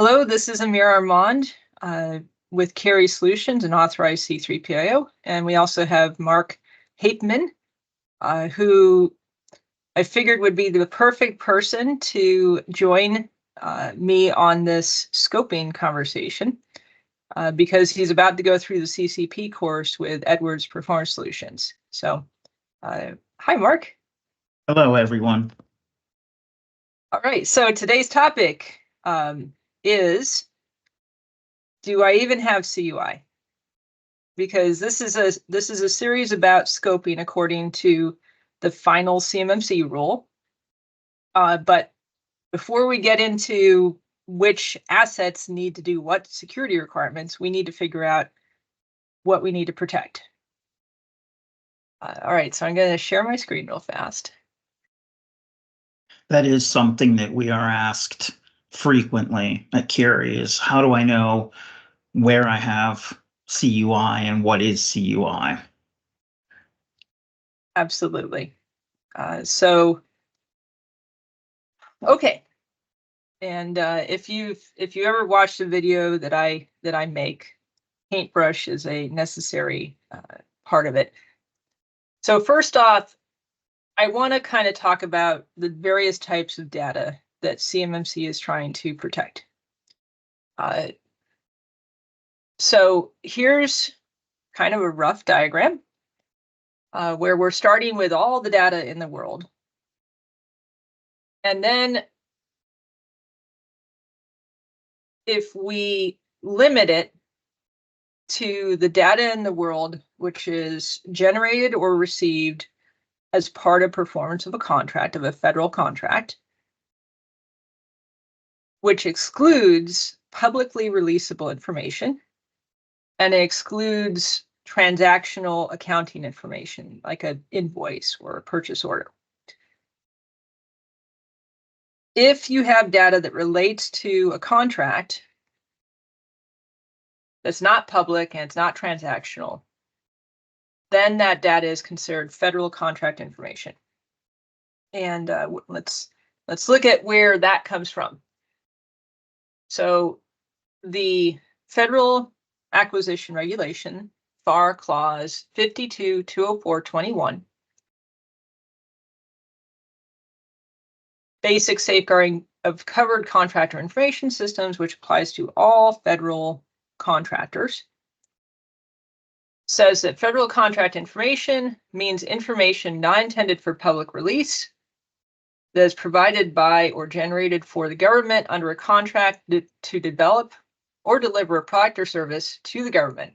Hello, this is Amira Armond with CUI Solutions, an authorized C3PIO. And we also have Mark Hapeman, who I figured would be the perfect person to join me on this scoping conversation because he's about to go through the CCP course with Edwards Performance Solutions. So, hi, Mark. Hello, everyone. All right, so today's topic is, do I even have CUI? Because this is a series about scoping according to the final CMMC rule. But before we get into which assets need to do what security requirements, we need to figure out what we need to protect. All right, so I'm going to share my screen real fast. That is something that we are asked frequently at CUI is how do I know where I have CUI and what is CUI? Absolutely. Okay. And if you ever watched a video that I make, paintbrush is a necessary part of it. So first off, I want to kind of talk about the various types of data that CMMC is trying to protect. So here's kind of a rough diagram where we're starting with all the data in the world. And then if we limit it to the data in the world, which is generated or received as part of performance of a contract, of a federal contract, which excludes publicly releasable information, and it excludes transactional accounting information, like an invoice or a purchase order. If you have data that relates to a contract that's not public and it's not transactional, then that data is considered federal contract information. And let's look at where that comes from. So the Federal Acquisition Regulation, FAR Clause 52-204-21, basic safeguarding of covered contractor information systems, which applies to all federal contractors, says that federal contract information means information not intended for public release that is provided by or generated for the government under a contract to develop or deliver a product or service to the government,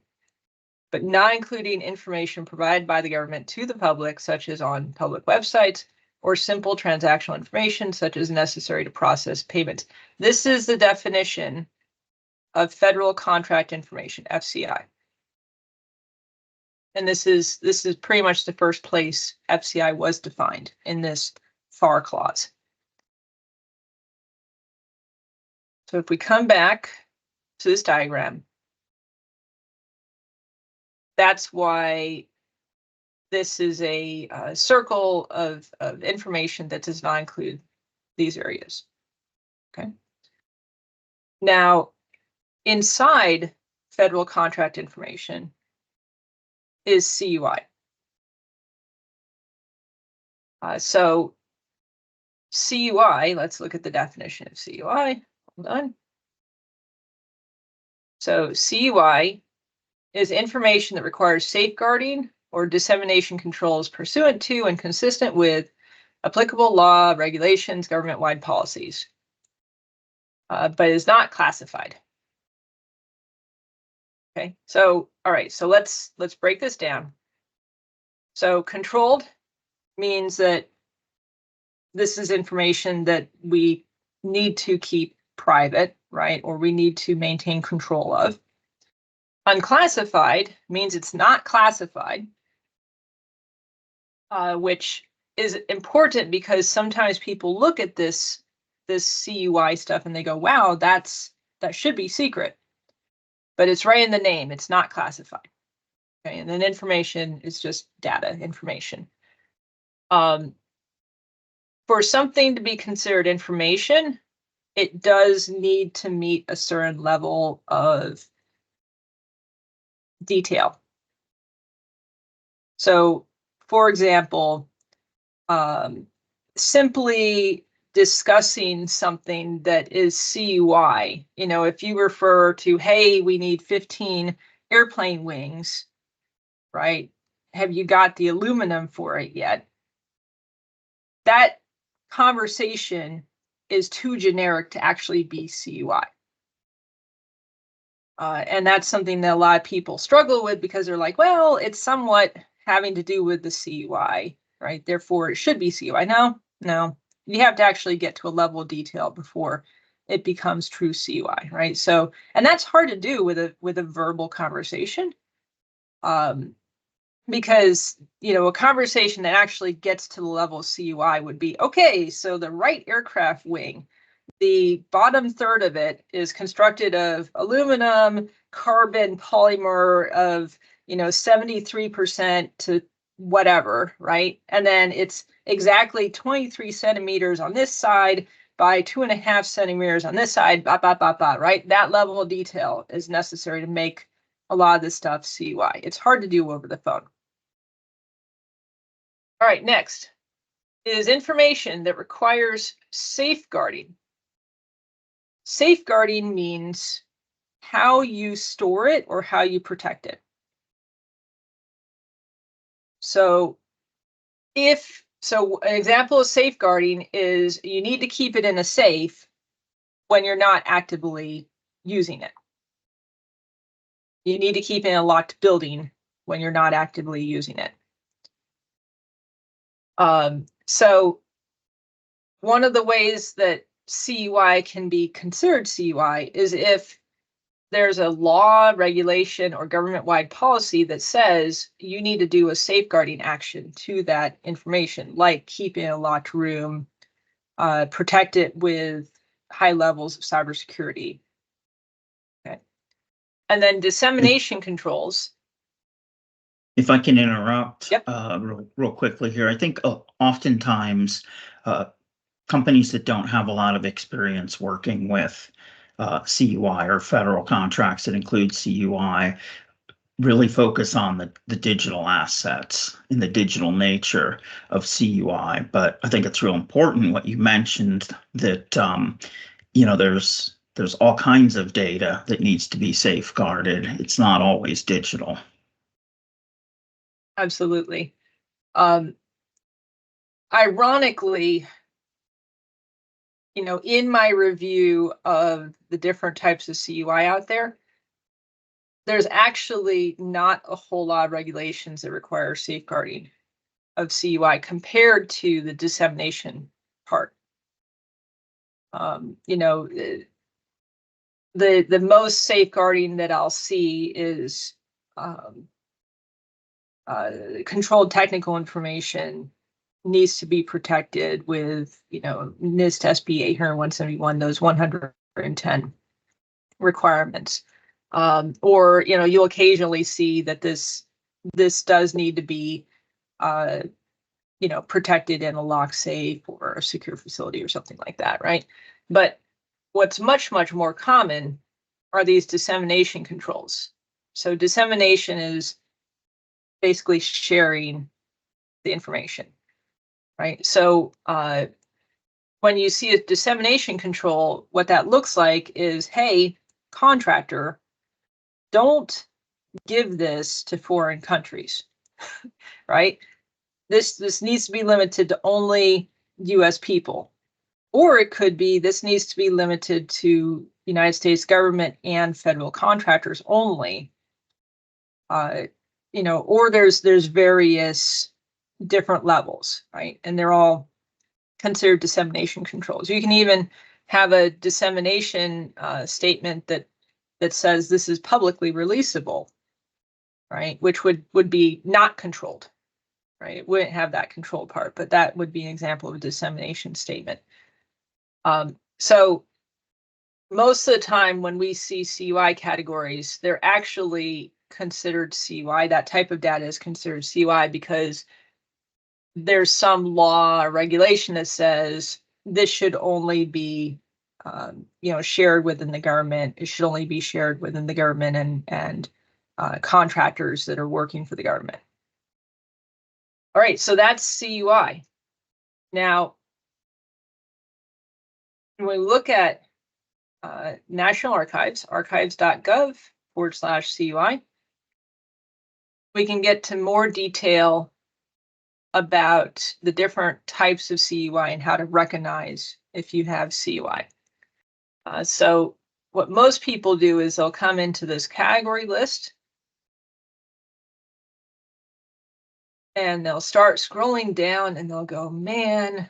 but not including information provided by the government to the public, such as on public websites, or simple transactional information, such as necessary to process payments. This is the definition of federal contract information, FCI. And this is pretty much the first place FCI was defined in this FAR clause. So if we come back to this diagram, that's why this is a circle of information that does not include these areas. Okay. Now, inside federal contract information is CUI. So CUI, let's look at the definition of CUI. Hold on. So CUI is information that requires safeguarding or dissemination controls pursuant to and consistent with applicable law, regulations, government-wide policies, but is not classified. Okay, so all right, so let's break this down. So controlled means that this is information that we need to keep private, right? Or we need to maintain control of. Unclassified means it's not classified, which is important because sometimes people look at this CUI stuff and they go, wow, that should be secret. But it's right in the name, it's not classified. Okay, and then information is just data information. For something to be considered information, it does need to meet a certain level of detail. So, for example, simply discussing something that is CUI, if you refer to, hey, we need 15 airplane wings, right? Have you got the aluminum for it yet? That conversation is too generic to actually be CUI. And that's something that a lot of people struggle with because they're like, well, it's somewhat having to do with the CUI, right? Therefore, it should be CUI. No, you have to actually get to a level of detail before it becomes true CUI, right? So, and that's hard to do with a verbal conversation, because a conversation that actually gets to the level of CUI would be, okay, so the right aircraft wing, the bottom third of it is constructed of aluminum, carbon, polymer of 73% to whatever, right? And then it's exactly 23 centimeters on this side by 2.5 centimeters on this side, right? That level of detail is necessary to make a lot of this stuff CUI. It's hard to do over the phone. All right, next is information that requires safeguarding. Safeguarding means how you store it or how you protect it. So an example of safeguarding is you need to keep it in a safe when you're not actively using it. You need to keep it in a locked building when you're not actively using it. So one of the ways that CUI can be considered CUI is if there's a law, regulation, or government-wide policy that says you need to do a safeguarding action to that information, like keeping a locked room, protect it with high levels of cybersecurity. Okay. And then dissemination controls. If I can interrupt, Yep. real quickly here, I think oftentimes companies that don't have a lot of experience working with CUI or federal contracts that include CUI really focus on the digital assets and the digital nature of CUI. But I think it's real important what you mentioned that there's all kinds of data that needs to be safeguarded. It's not always digital. Absolutely. Ironically, in my review of the different types of CUI out there, there's actually not a whole lot of regulations that require safeguarding of CUI compared to the dissemination part. The most safeguarding that I'll see is controlled technical information needs to be protected with, NIST SB 800-171, those 110 requirements. Or, you'll occasionally see that this does need to be, protected in a lock safe or a secure facility or something like that, right? But what's much, much more common are these dissemination controls. So dissemination is basically sharing the information, right? So when you see a dissemination control, what that looks like is, hey, contractor, don't give this to foreign countries, right? This needs to be limited to only US people. Or it could be this needs to be limited to United States government and federal contractors only. Or there's various different levels, right? And they're all considered dissemination controls. You can even have a dissemination statement that says this is publicly releasable, right? Which would be not controlled, right? It wouldn't have that control part, but that would be an example of a dissemination statement. So most of the time when we see CUI categories, they're actually considered CUI. That type of data is considered CUI because there's some law or regulation that says this should only be shared within the government. It should only be shared within the government and contractors that are working for the government. All right, so that's CUI. Now, when we look at National Archives, archives.gov/CUI, we can get to more detail about the different types of CUI and how to recognize if you have CUI. So what most people do is they'll come into this category list and they'll start scrolling down and they'll go, man,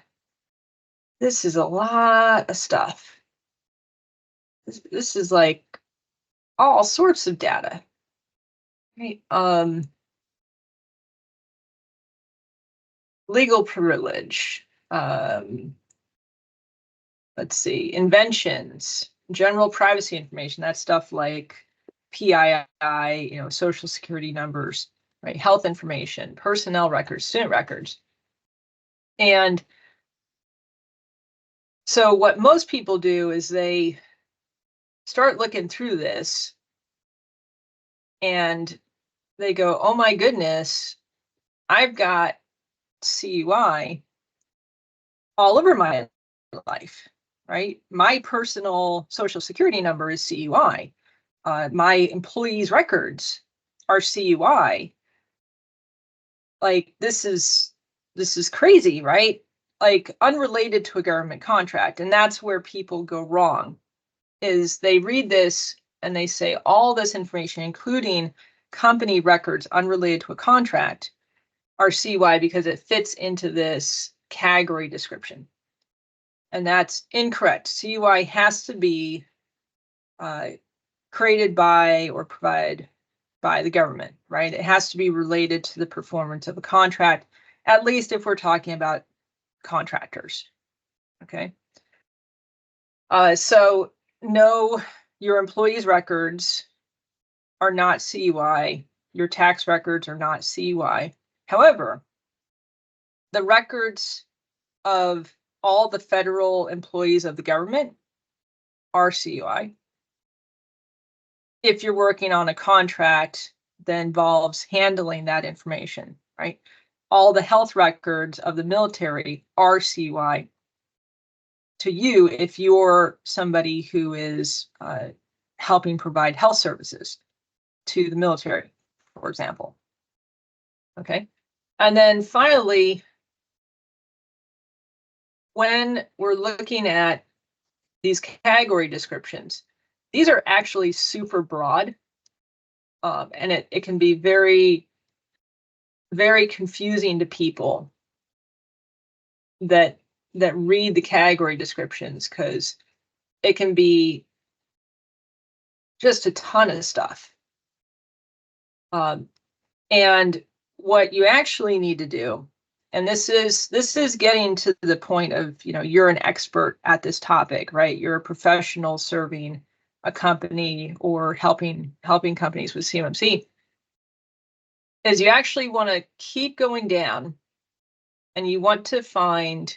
this is a lot of stuff. This is like all sorts of data. Right? Legal privilege. Let's see, inventions, general privacy information. That's stuff like PII, social security numbers, right? Health information, personnel records, student records. And so what most people do is they start looking through this and they go, oh my goodness, I've got CUI all over my life, right? My personal social security number is CUI. My employees' records are CUI. Like this is crazy, right? Like unrelated to a government contract. And that's where people go wrong, is they read this and they say all this information, including company records unrelated to a contract, are CUI because it fits into this category description. And that's incorrect. CUI has to be created by or provided by the government, right? It has to be related to the performance of a contract, at least if we're talking about contractors, okay? So no, your employees' records are not CUI. Your tax records are not CUI. However, the records of all the federal employees of the government are CUI. If you're working on a contract that involves handling that information, right? All the health records of the military are CUI to you if you're somebody who is helping provide health services to the military, for example. Okay. And then finally, when we're looking at these category descriptions, these are actually super broad, and it can be very, very confusing to people that read the category descriptions, because it can be just a ton of stuff. And what you actually need to do, and this is getting to the point of, you're an expert at this topic, right? You're a professional serving a company or helping companies with CMMC, is you actually want to keep going down and you want to find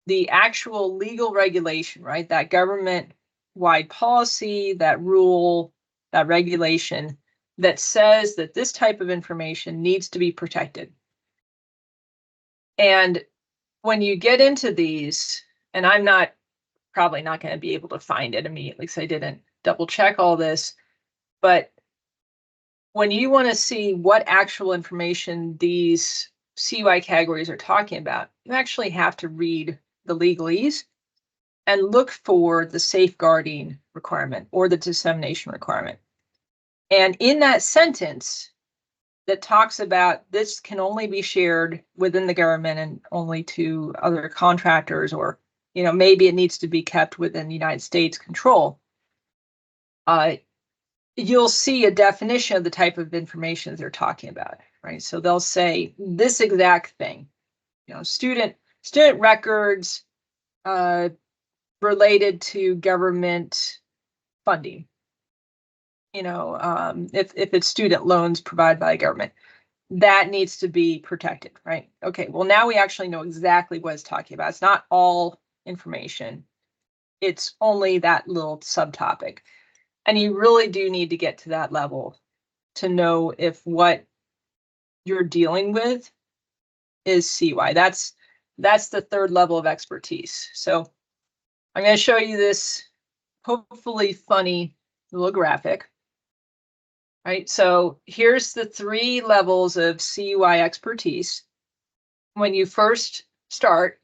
the actual legal regulation, right? That government-wide policy, that rule, that regulation that says that this type of information needs to be protected. And when you get into these, and I'm probably not going to be able to find it immediately because I didn't double check all this, but when you want to see what actual information these CUI categories are talking about, you actually have to read the legalese and look for the safeguarding requirement or the dissemination requirement. And in that sentence that talks about this can only be shared within the government and only to other contractors, or maybe it needs to be kept within the United States control, you'll see a definition of the type of information they're talking about, right? So they'll say this exact thing, student records related to government funding. If it's student loans provided by the government, that needs to be protected, right? Okay, well, now we actually know exactly what it's talking about. It's not all information. it's only that little subtopic. And you really do need to get to that level to know if what you're dealing with is CUI. That's the third level of expertise. So I'm going to show you this hopefully funny little graphic. Right, so here's the 3 levels of CUI expertise. When you first start,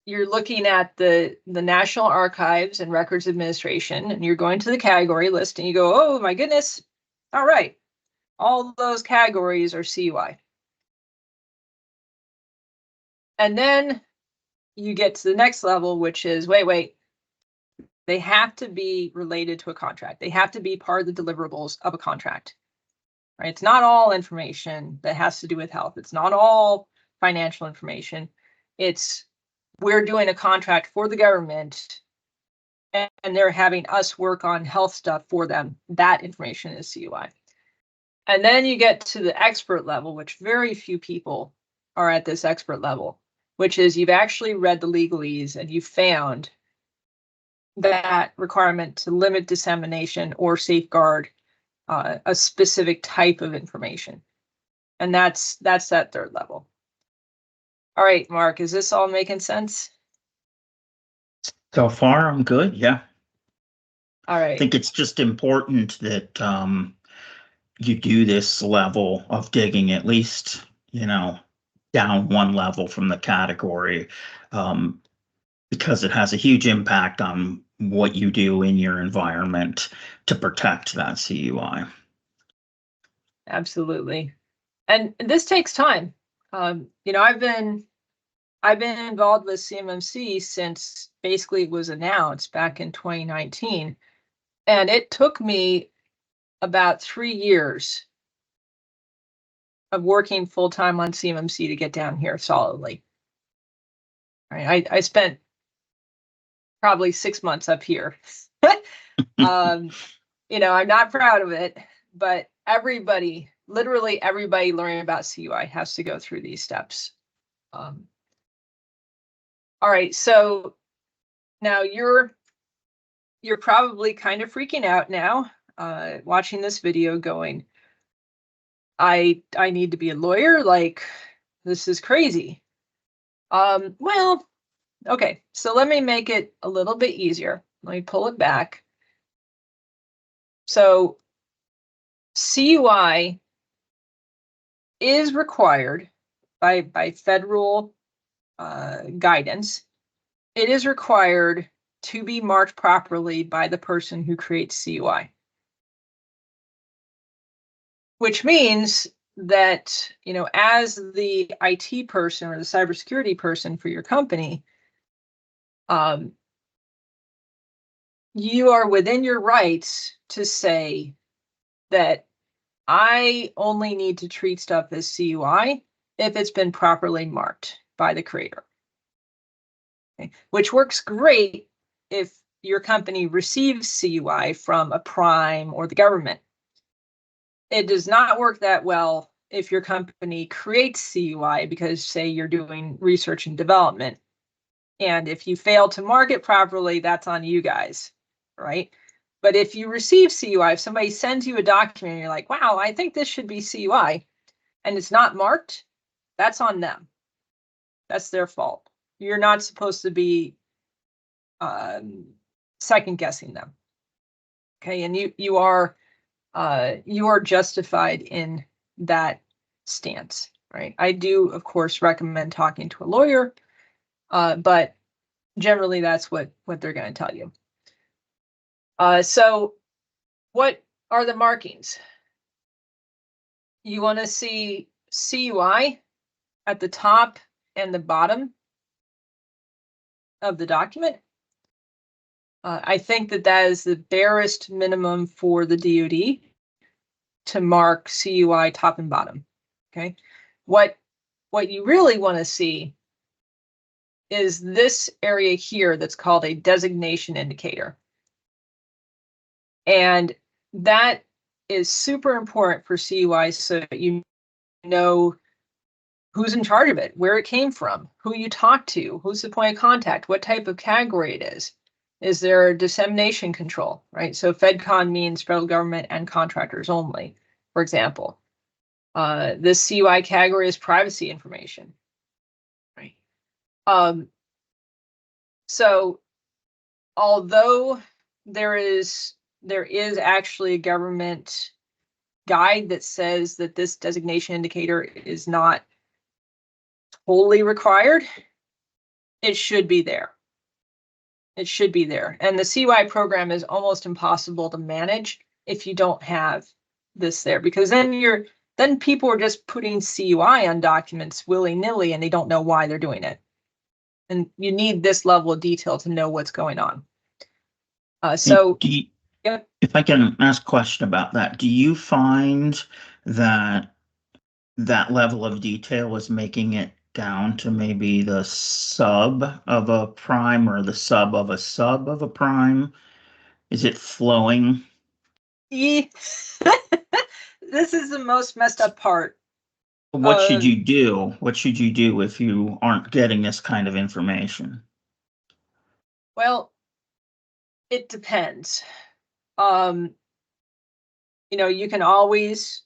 you're looking at the National Archives and Records Administration, and you're going to the category list, and you go, oh my goodness, all right, all those categories are CUI. And then you get to the next level, which is, wait, they have to be related to a contract. They have to be part of the deliverables of a contract. Right? It's not all information that has to do with health. It's not all financial information. It's we're doing a contract for the government and they're having us work on health stuff for them. That information is CUI. And then you get to the expert level, which very few people are at this expert level, which is you've actually read the legalese and you found that requirement to limit dissemination or safeguard a specific type of information. And that's that third level. All right, Mark, is this all making sense? So far, I'm good. Yeah. All right. I think it's just important that you do this level of digging, at least, down one level from the category, because it has a huge impact on what you do in your environment to protect that CUI. Absolutely. And this takes time. I've been involved with CMMC since basically it was announced back in 2019. And it took me about 3 years of working full-time on CMMC to get down here solidly. Right? I spent probably 6 months up here. I'm not proud of it, but literally everybody learning about CUI has to go through these steps. All right, so now you're probably kind of freaking out now, watching this video going, I need to be a lawyer, like this is crazy. Well, okay, so let me make it a little bit easier. Let me pull it back. So CUI is required by federal guidance. It is required to be marked properly by the person who creates CUI. Which means that, as the IT person or the cybersecurity person for your company, you are within your rights to say that I only need to treat stuff as CUI if it's been properly marked by the creator. Okay. Which works great if your company receives CUI from a prime or the government. It does not work that well if your company creates CUI because, say, you're doing research and development. And if you fail to mark it properly, that's on you guys, right? But if you receive CUI, if somebody sends you a document and you're like, wow, I think this should be CUI, and it's not marked, that's on them. That's their fault. You're not supposed to be second guessing them. Okay, and you are justified in that stance, right? I do, of course, recommend talking to a lawyer, but generally that's what they're going to tell you. So what are the markings? You want to see CUI at the top and the bottom of the document. I think that is the barest minimum for the DoD to mark CUI top and bottom. Okay, what you really want to see is this area here that's called a designation indicator. And that is super important for CUI so that you know who's in charge of it, where it came from, who you talk to, who's the point of contact, what type of category it is. Is there dissemination control, right? So FedCon means federal government and contractors only, for example. This CUI category is privacy information, right? So although there is actually a government guide that says that this designation indicator is not wholly required, it should be there. It should be there. And the CUI program is almost impossible to manage if you don't have this there, because then people are just putting CUI on documents willy-nilly and they don't know why they're doing it. And you need this level of detail to know what's going on. Yep. If I can ask a question about that, do you find that that level of detail is making it down to maybe the sub of a prime or the sub of a prime? Is it flowing? This is the most messed up part. What should you do? What should you do if you aren't getting this kind of information? Well, it depends. You can always,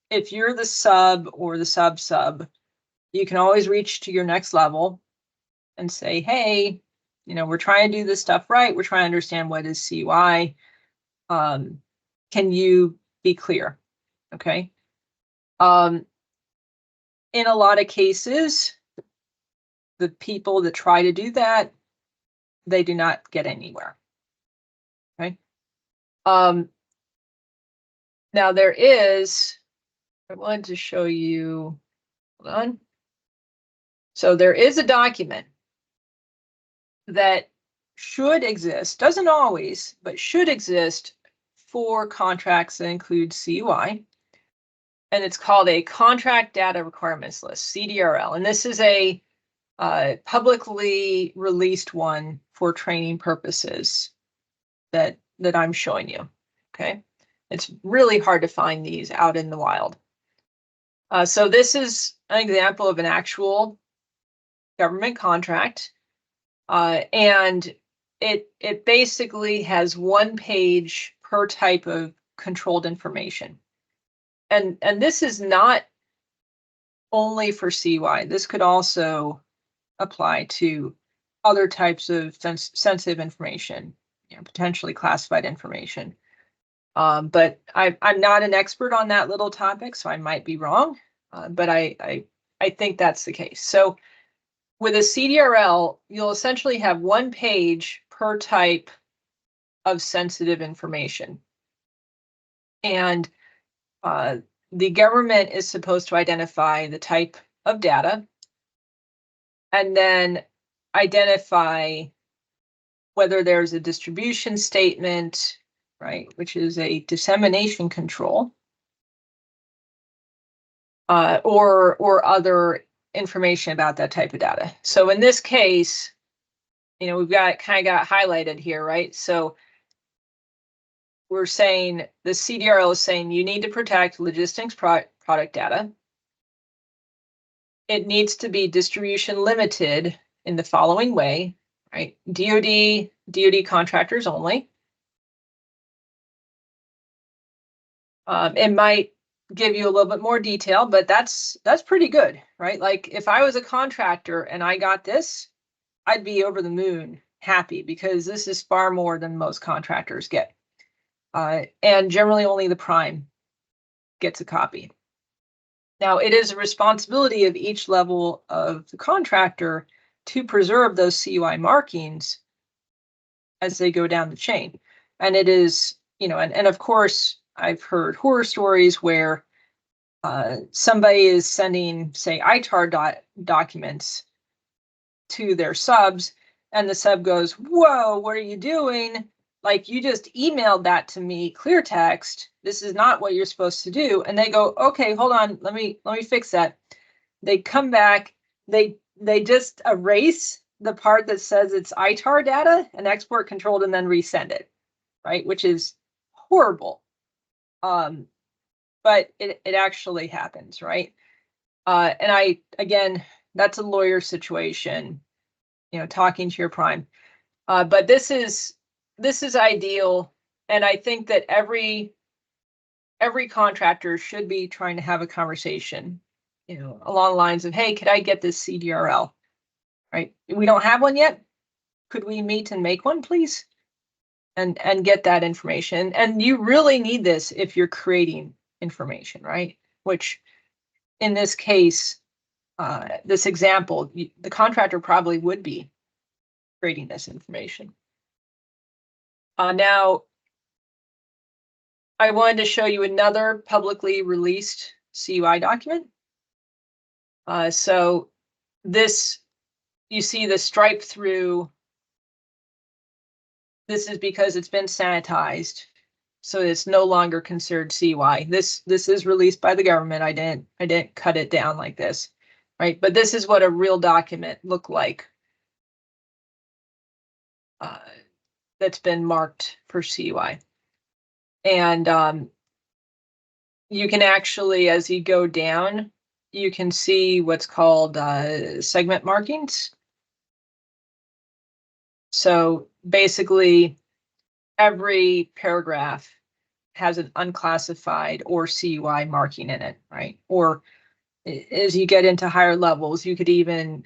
if you're the sub or the sub, you can always reach to your next level and say, hey, we're trying to do this stuff right. We're trying to understand what is CUI. Can you be clear? Okay. In a lot of cases, the people that try to do that, they do not get anywhere. Okay. Now I wanted to show you, hold on. So there is a document that should exist, doesn't always, but should exist for contracts that include CUI. And it's called a Contract Data Requirements List, CDRL. And this is a publicly released one for training purposes that I'm showing you, okay? It's really hard to find these out in the wild. So this is an example of an actual government contract. And it basically has one page per type of controlled information. And this is not only for CUI. This could also apply to other types of sensitive information, potentially classified information. But I'm not an expert on that little topic, so I might be wrong. But I think that's the case. So with a CDRL, you'll essentially have one page per type of sensitive information. And the government is supposed to identify the type of data and then identify whether there's a distribution statement, right, which is a dissemination control, or other information about that type of data. So in this case, we've got highlighted here, right? So we're saying the CDRL is saying you need to protect logistics product data. It needs to be distribution limited in the following way, right? DoD contractors only. It might give you a little bit more detail, but that's pretty good, right? Like if I was a contractor and I got this, I'd be over the moon happy because this is far more than most contractors get. And generally only the prime gets a copy. Now, it is a responsibility of each level of the contractor to preserve those CUI markings as they go down the chain. And it is, and of course, I've heard horror stories where somebody is sending, say, ITAR documents to their subs, and the sub goes, whoa, what are you doing? Like, you just emailed that to me, clear text. This is not what you're supposed to do. And they go, okay, hold on, let me fix that. They come back, they just erase the part that says it's ITAR data and export controlled and then resend it, right? Which is horrible. But it actually happens, right? And again, that's a lawyer situation, talking to your prime. But this is this is ideal, and I think that every contractor should be trying to have a conversation, along the lines of, hey, could I get this CDRL? Right? We don't have one yet. Could we meet and make one, please? And get that information. And you really need this if you're creating information, right? Which in this case, this example, the contractor probably would be creating this information. Now, I wanted to show you another publicly released CUI document. So this, you see the stripe through. This is because it's been sanitized, so it's no longer considered CUI. This is released by the government. I didn't cut it down like this, right? But this is what a real document looked like. That's been marked for CUI. And you can actually, as you go down, you can see what's called segment markings. So basically, every paragraph has an unclassified or CUI marking in it, right? Or as you get into higher levels, you could even,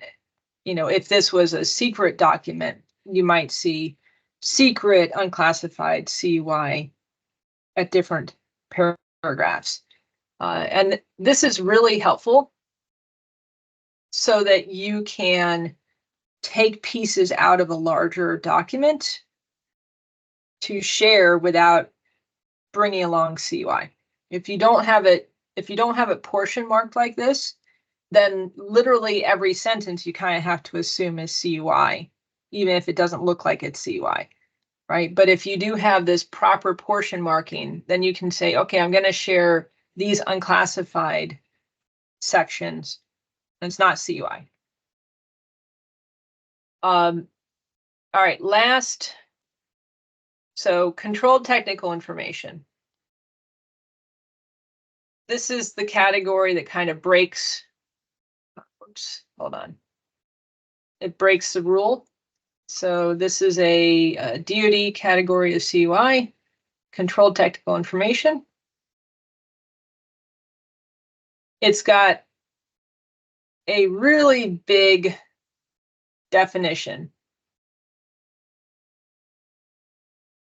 if this was a secret document, you might see secret unclassified CUI at different paragraphs. And this is really helpful so that you can take pieces out of a larger document to share without bringing along CUI. If you don't have it portion marked like this, then literally every sentence you kind of have to assume is CUI, even if it doesn't look like it's CUI, right? But if you do have this proper portion marking, then you can say, okay, I'm going to share these unclassified sections, and it's not CUI. All right, last. So controlled technical information. This is the category that kind of breaks, oops, hold on. It breaks the rule. So this is a DoD category of CUI, controlled technical information. It's got a really big definition.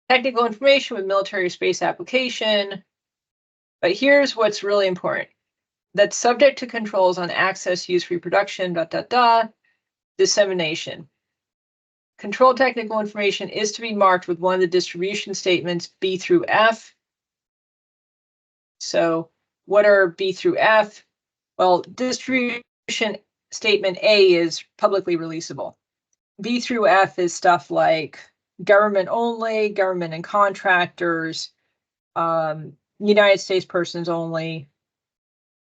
Technical information with military or space application. But here's what's really important. That's subject to controls on access, use, reproduction, dissemination. Controlled technical information is to be marked with one of the distribution statements B through F. So what are B through F? Well, distribution statement A is publicly releasable. B through F is stuff like government only, government and contractors, United States persons only,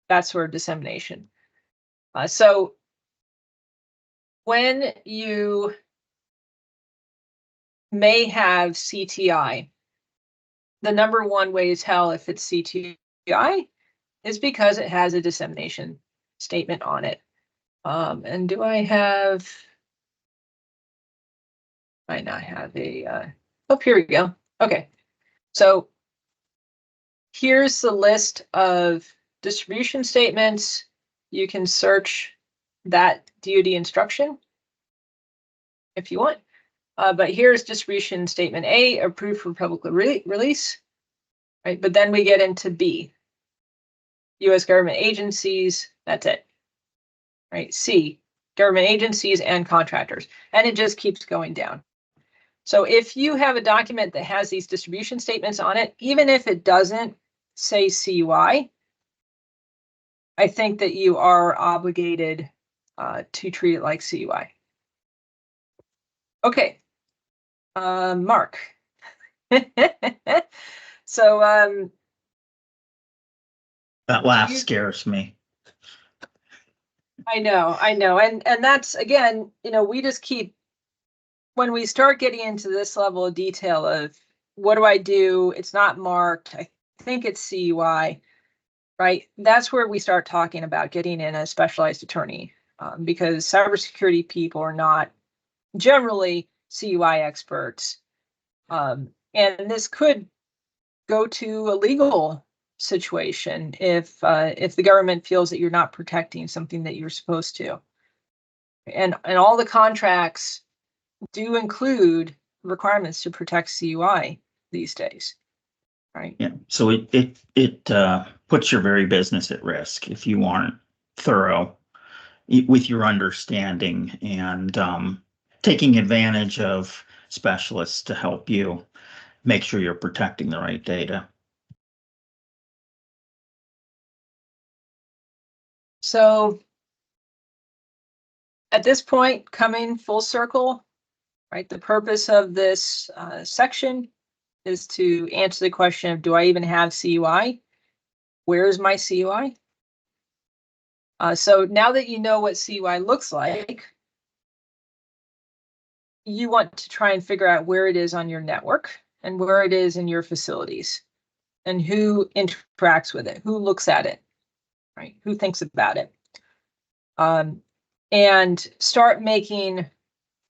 that sort of dissemination. So when you may have CTI, the number one way to tell if it's CTI is because it has a dissemination statement on it. And do I have, might not have a, oh, here we go. Okay, so here's the list of distribution statements. You can search that DoD instruction if you want. But here's distribution statement A, approved for public release, right? But then we get into B, U.S. government agencies, that's it, right? C, government agencies and contractors, and it just keeps going down. So if you have a document that has these distribution statements on it, even if it doesn't say CUI, I think that you are obligated to treat it like CUI. Okay, Mark. So that laugh scares me. I know, and that's, again, we just keep, when we start getting into this level of detail of what do I do, it's not marked, I think it's CUI, right? That's where we start talking about getting in a specialized attorney, because cybersecurity people are not generally CUI experts. And this could go to a legal situation if the government feels that you're not protecting something that you're supposed to. And all the contracts do include requirements to protect CUI these days, right? Yeah, so it puts your very business at risk if you aren't thorough with your understanding and taking advantage of specialists to help you make sure you're protecting the right data. So at this point, coming full circle, right, the purpose of this section is to answer the question of, do I even have CUI? Where is my CUI? So now that you know what CUI looks like, you want to try and figure out where it is on your network and where it is in your facilities and who interacts with it, who looks at it, right? Who thinks about it? And start making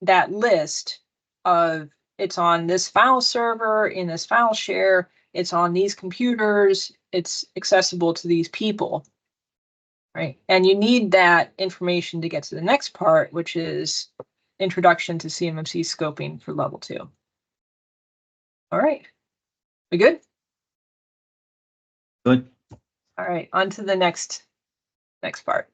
that list of, it's on this file server, in this file share, it's on these computers, it's accessible to these people, right? And you need that information to get to the next part, which is introduction to CMMC scoping for level 2. All right, we good? Good. All right, on to the next part.